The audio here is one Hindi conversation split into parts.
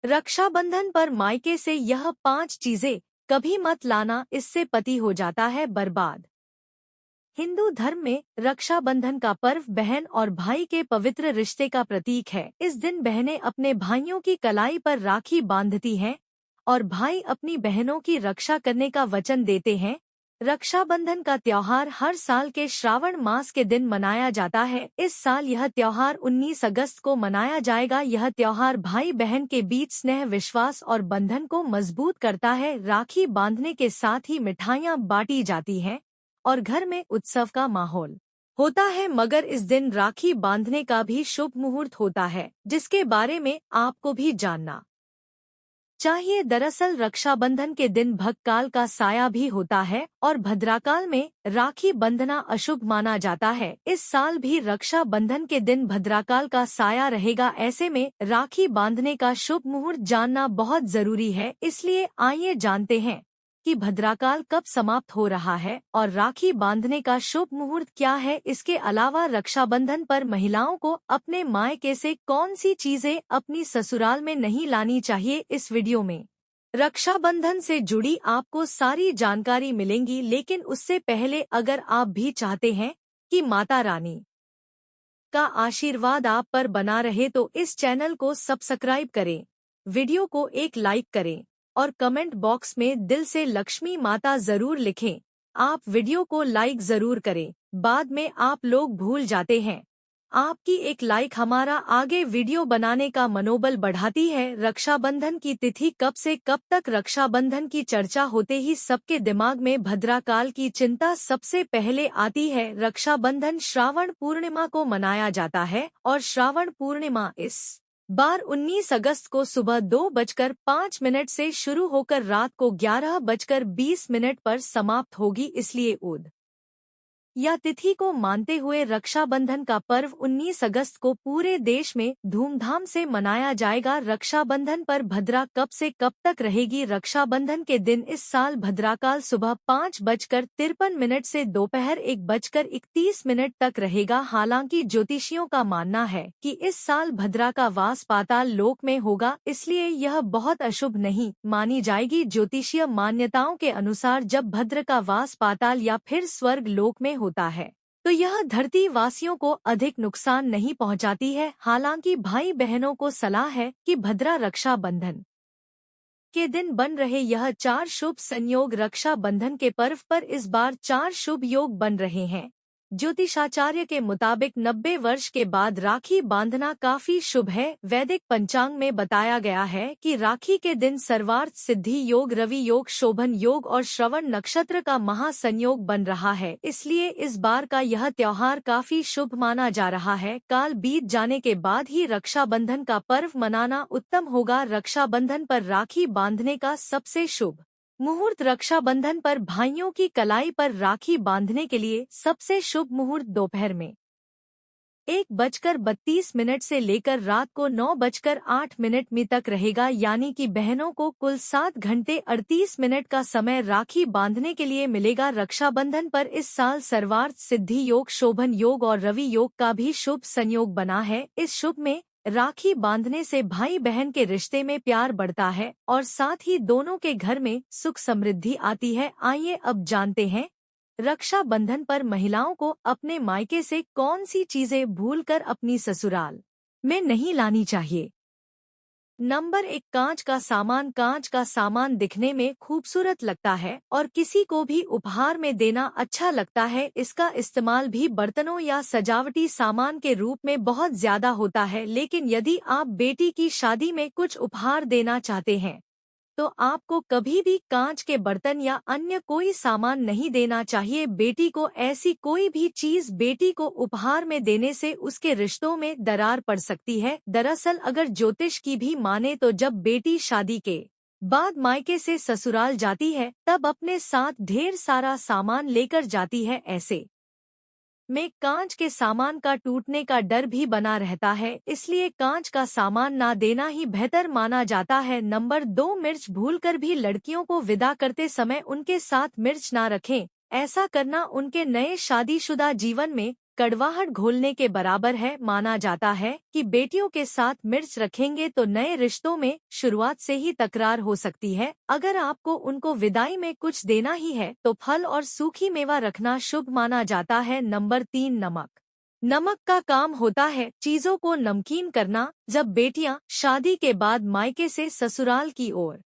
रक्षाबंधन पर मायके से यह 5 चीजें कभी मत लाना, इससे पति हो जाता है बर्बाद। हिंदू धर्म में रक्षाबंधन का पर्व बहन और भाई के पवित्र रिश्ते का प्रतीक है। इस दिन बहनें अपने भाइयों की कलाई पर राखी बांधती हैं और भाई अपनी बहनों की रक्षा करने का वचन देते हैं। रक्षाबंधन का त्योहार हर साल के श्रावण मास के दिन मनाया जाता है। इस साल यह त्योहार 19 अगस्त को मनाया जाएगा। यह त्योहार भाई बहन के बीच स्नेह, विश्वास और बंधन को मजबूत करता है। राखी बांधने के साथ ही मिठाइयाँ बांटी जाती हैं और घर में उत्सव का माहौल होता है। मगर इस दिन राखी बांधने का भी शुभ मुहूर्त होता है, जिसके बारे में आपको भी जानना चाहिए। दरअसल रक्षाबंधन के दिन भगकाल का साया भी होता है और भद्राकाल में राखी बंधना अशुभ माना जाता है। इस साल भी रक्षा बंधन के दिन भद्राकाल का साया रहेगा। ऐसे में राखी बांधने का शुभ मुहूर्त जानना बहुत जरूरी है। इसलिए आइए जानते हैं कि भद्राकाल कब समाप्त हो रहा है और राखी बांधने का शुभ मुहूर्त क्या है। इसके अलावा रक्षाबंधन पर महिलाओं को अपने मायके से कौन सी चीजें अपनी ससुराल में नहीं लानी चाहिए, इस वीडियो में रक्षाबंधन से जुड़ी आपको सारी जानकारी मिलेंगी। लेकिन उससे पहले अगर आप भी चाहते हैं कि माता रानी का आशीर्वाद आप पर बना रहे तो इस चैनल को सब्सक्राइब करें, वीडियो को एक लाइक करें और कमेंट बॉक्स में दिल से लक्ष्मी माता जरूर लिखें। आप वीडियो को लाइक जरूर करें, बाद में आप लोग भूल जाते हैं। आपकी एक लाइक हमारा आगे वीडियो बनाने का मनोबल बढ़ाती है। रक्षाबंधन की तिथि कब से कब तक? रक्षाबंधन की चर्चा होते ही सबके दिमाग में भद्राकाल की चिंता सबसे पहले आती है। रक्षाबंधन श्रावण पूर्णिमा को मनाया जाता है और श्रावण पूर्णिमा इस बार 19 अगस्त को सुबह 2:05 से शुरू होकर रात को 11:20 पर समाप्त होगी। इसलिए उद या तिथि को मानते हुए रक्षाबंधन का पर्व 19 अगस्त को पूरे देश में धूमधाम से मनाया जाएगा। रक्षाबंधन पर भद्रा कब से कब तक रहेगी? रक्षाबंधन के दिन इस साल भद्राकाल सुबह 5:53 से दोपहर 1:31 तक रहेगा। हालांकि ज्योतिषियों का मानना है कि इस साल भद्रा का वास पाताल लोक में होगा, इसलिए यह बहुत अशुभ नहीं मानी जाएगी। ज्योतिषीय मान्यताओं के अनुसार जब भद्र का वास पाताल या फिर स्वर्ग लोक में होता है तो यह धरती वासियों को अधिक नुकसान नहीं पहुंचाती है। हालांकि भाई बहनों को सलाह है कि भद्रा रक्षा बंधन के दिन बन रहे यह 4 शुभ संयोग। रक्षा बंधन के पर्व पर इस बार 4 शुभ योग बन रहे हैं। ज्योतिषाचार्य के मुताबिक 90 वर्ष के बाद राखी बांधना काफी शुभ है। वैदिक पंचांग में बताया गया है कि राखी के दिन सर्वार्थ सिद्धि योग, रवि योग, शोभन योग और श्रवण नक्षत्र का महासंयोग बन रहा है। इसलिए इस बार का यह त्योहार काफी शुभ माना जा रहा है। काल बीत जाने के बाद ही रक्षाबंधन का पर्व मनाना उत्तम होगा। रक्षाबंधन पर राखी बांधने का सबसे शुभ मुहूर्त। रक्षाबंधन पर भाइयों की कलाई पर राखी बांधने के लिए सबसे शुभ मुहूर्त दोपहर में 1:32 से लेकर रात को 9:08 तक रहेगा। यानी कि बहनों को कुल 7 घंटे 38 मिनट का समय राखी बांधने के लिए मिलेगा। रक्षाबंधन पर इस साल सर्वार्थ सिद्धि योग, शोभन योग और रवि योग का भी शुभ संयोग बना है। इस शुभ में राखी बांधने से भाई बहन के रिश्ते में प्यार बढ़ता है और साथ ही दोनों के घर में सुख समृद्धि आती है। आइए अब जानते हैं रक्षा बंधन पर महिलाओं को अपने मायके से कौन सी चीजें भूलकर अपनी ससुराल में नहीं लानी चाहिए। नंबर 1, कांच का सामान। कांच का सामान दिखने में खूबसूरत लगता है और किसी को भी उपहार में देना अच्छा लगता है। इसका इस्तेमाल भी बर्तनों या सजावटी सामान के रूप में बहुत ज्यादा होता है। लेकिन यदि आप बेटी की शादी में कुछ उपहार देना चाहते हैं तो आपको कभी भी कांच के बर्तन या अन्य कोई सामान नहीं देना चाहिए। बेटी को ऐसी कोई भी चीज बेटी को उपहार में देने से उसके रिश्तों में दरार पड़ सकती है। दरअसल अगर ज्योतिष की भी माने तो जब बेटी शादी के बाद मायके से ससुराल जाती है तब अपने साथ ढेर सारा सामान लेकर जाती है। ऐसे में कांच के सामान का टूटने का डर भी बना रहता है, इसलिए कांच का सामान ना देना ही बेहतर माना जाता है। नंबर 2, मिर्च। भूलकर भी लड़कियों को विदा करते समय उनके साथ मिर्च ना रखें। ऐसा करना उनके नए शादीशुदा जीवन में कड़वाहट घोलने के बराबर है। माना जाता है कि बेटियों के साथ मिर्च रखेंगे तो नए रिश्तों में शुरुआत से ही तकरार हो सकती है। अगर आपको उनको विदाई में कुछ देना ही है तो फल और सूखी मेवा रखना शुभ माना जाता है। नंबर 3, नमक। नमक का काम होता है चीजों को नमकीन करना। जब बेटियां शादी के बाद मायके से ससुराल की ओर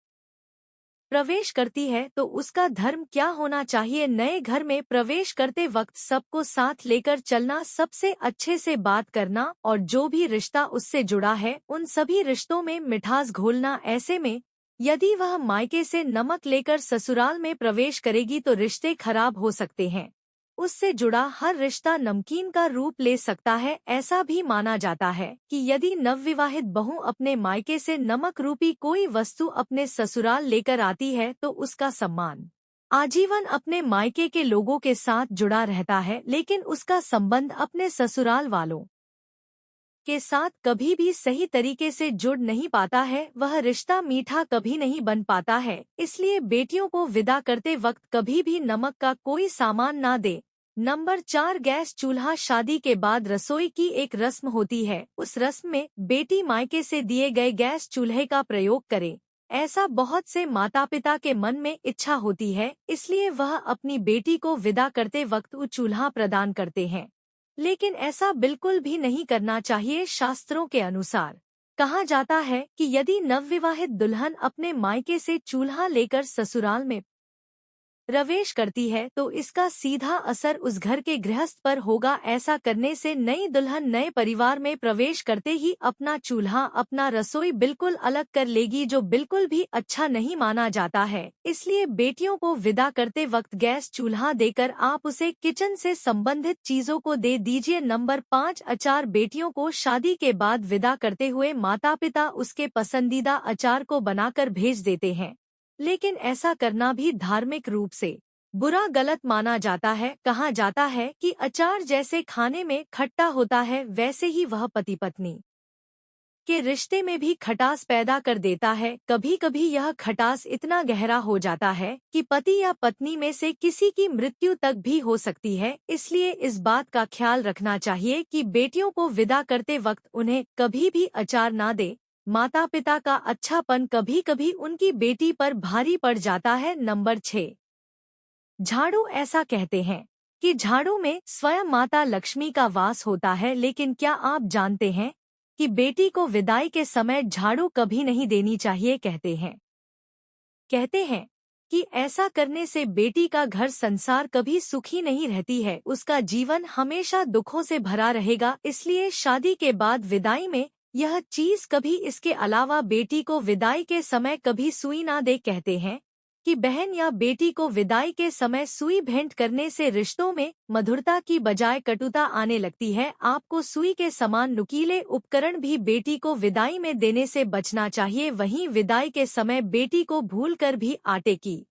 प्रवेश करती है तो उसका धर्म क्या होना चाहिए? नए घर में प्रवेश करते वक्त सबको साथ लेकर चलना, सबसे अच्छे से बात करना और जो भी रिश्ता उससे जुड़ा है उन सभी रिश्तों में मिठास घोलना। ऐसे में यदि वह मायके से नमक लेकर ससुराल में प्रवेश करेगी तो रिश्ते खराब हो सकते हैं। उससे जुड़ा हर रिश्ता नमकीन का रूप ले सकता है। ऐसा भी माना जाता है कि यदि नवविवाहित बहू अपने मायके से नमक रूपी कोई वस्तु अपने ससुराल लेकर आती है तो उसका सम्मान आजीवन अपने मायके के लोगों के साथ जुड़ा रहता है, लेकिन उसका संबंध अपने ससुराल वालों के साथ कभी भी सही तरीके से जुड़ नहीं पाता है। वह रिश्ता मीठा कभी नहीं बन पाता है। इसलिए बेटियों को विदा करते वक्त कभी भी नमक का कोई सामान ना दे। नंबर 4, गैस चूल्हा। शादी के बाद रसोई की एक रस्म होती है। उस रस्म में बेटी मायके से दिए गए गैस चूल्हे का प्रयोग करे। ऐसा बहुत से माता पिता के मन में इच्छा होती है, इसलिए वह अपनी बेटी को विदा करते वक्त वो चूल्हा प्रदान करते हैं। लेकिन ऐसा बिल्कुल भी नहीं करना चाहिए। शास्त्रों के अनुसार कहा जाता है कि यदि नवविवाहित दुल्हन अपने मायके से चूल्हा लेकर ससुराल में प्रवेश करती है तो इसका सीधा असर उस घर के गृहस्थ पर होगा। ऐसा करने से नई दुल्हन नए परिवार में प्रवेश करते ही अपना चूल्हा, अपना रसोई बिल्कुल अलग कर लेगी, जो बिल्कुल भी अच्छा नहीं माना जाता है। इसलिए बेटियों को विदा करते वक्त गैस चूल्हा देकर आप उसे किचन से संबंधित चीजों को दे दीजिए। नंबर 5, अचार। बेटियों को शादी के बाद विदा करते हुए माता पिता उसके पसंदीदा अचार को बनाकर भेज देते हैं, लेकिन ऐसा करना भी धार्मिक रूप से बुरा, गलत माना जाता है। कहा जाता है कि अचार जैसे खाने में खट्टा होता है वैसे ही वह पति पत्नी के रिश्ते में भी खटास पैदा कर देता है। कभी कभी यह खटास इतना गहरा हो जाता है कि पति या पत्नी में से किसी की मृत्यु तक भी हो सकती है। इसलिए इस बात का ख्याल रखना चाहिए कि बेटियों को विदा करते वक्त उन्हें कभी भी अचार ना दे। माता पिता का अच्छापन कभी कभी उनकी बेटी पर भारी पड़ जाता है। नंबर 6, झाड़ू। ऐसा कहते हैं कि झाड़ू में स्वयं माता लक्ष्मी का वास होता है, लेकिन क्या आप जानते हैं कि बेटी को विदाई के समय झाड़ू कभी नहीं देनी चाहिए? कहते हैं कि ऐसा करने से बेटी का घर संसार कभी सुखी नहीं रहती है, उसका जीवन हमेशा दुखों से भरा रहेगा। इसलिए शादी के बाद विदाई में यह चीज कभी, इसके अलावा बेटी को विदाई के समय कभी सुई ना दे। कहते हैं कि बहन या बेटी को विदाई के समय सुई भेंट करने से रिश्तों में मधुरता की बजाय कटुता आने लगती है। आपको सुई के समान नुकीले उपकरण भी बेटी को विदाई में देने से बचना चाहिए। वहीं विदाई के समय बेटी को भूलकर भी आटे की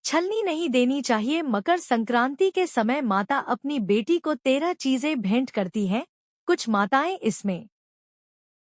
छलनी नहीं देनी चाहिए। मकर संक्रांति के समय माता अपनी बेटी को 13 चीजें भेंट करती हैं। कुछ माताएं इसमें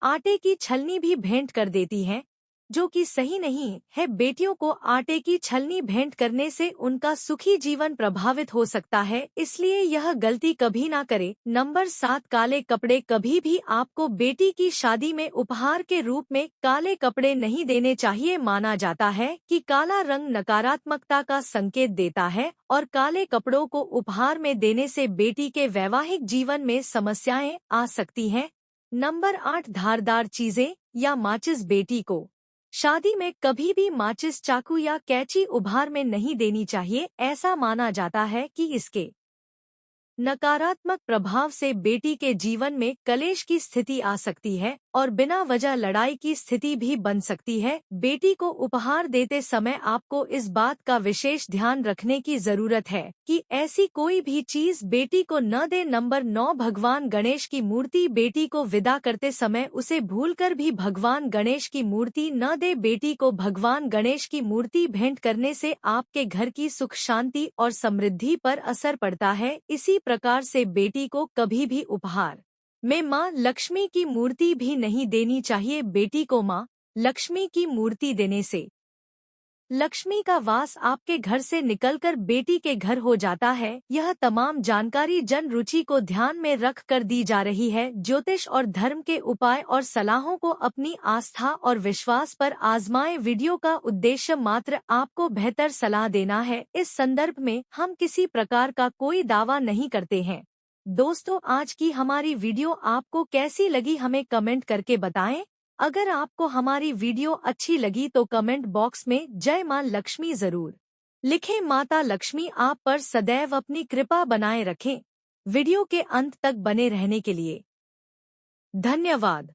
आटे की छलनी भी भेंट कर देती हैं, जो कि सही नहीं है। बेटियों को आटे की छलनी भेंट करने से उनका सुखी जीवन प्रभावित हो सकता है, इसलिए यह गलती कभी ना करें। नंबर 7, काले कपड़े। कभी भी आपको बेटी की शादी में उपहार के रूप में काले कपड़े नहीं देने चाहिए। माना जाता है कि काला रंग नकारात्मकता का संकेत देता है और काले कपड़ों को उपहार में देने से बेटी के वैवाहिक जीवन में समस्याएं आ सकती हैं। नंबर 8, धारदार चीजें या माचिस। बेटी को शादी में कभी भी माचिस, चाकू या कैंची उपहार में नहीं देनी चाहिए। ऐसा माना जाता है कि इसके नकारात्मक प्रभाव से बेटी के जीवन में कलेश की स्थिति आ सकती है और बिना वजह लड़ाई की स्थिति भी बन सकती है। बेटी को उपहार देते समय आपको इस बात का विशेष ध्यान रखने की जरूरत है कि ऐसी कोई भी चीज बेटी को न दे। नंबर 9, भगवान गणेश की मूर्ति। बेटी को विदा करते समय उसे भूलकर भी भगवान गणेश की मूर्ति न दे। बेटी को भगवान गणेश की मूर्ति भेंट करने से आपके घर की सुख, शांति और समृद्धि पर असर पड़ता है। इसी प्रकार से बेटी को कभी भी उपहार में माँ लक्ष्मी की मूर्ति भी नहीं देनी चाहिए। बेटी को माँ लक्ष्मी की मूर्ति देने से लक्ष्मी का वास आपके घर से निकलकर बेटी के घर हो जाता है। यह तमाम जानकारी जन रुचि को ध्यान में रख कर दी जा रही है। ज्योतिष और धर्म के उपाय और सलाहों को अपनी आस्था और विश्वास पर आजमाएं। वीडियो का उद्देश्य मात्र आपको बेहतर सलाह देना है। इस संदर्भ में हम किसी प्रकार का कोई दावा नहीं करते हैं। दोस्तों, आज की हमारी वीडियो आपको कैसी लगी हमें कमेंट करके बताएं। अगर आपको हमारी वीडियो अच्छी लगी तो कमेंट बॉक्स में जय मां लक्ष्मी जरूर लिखें। माता लक्ष्मी आप पर सदैव अपनी कृपा बनाए रखें। वीडियो के अंत तक बने रहने के लिए धन्यवाद।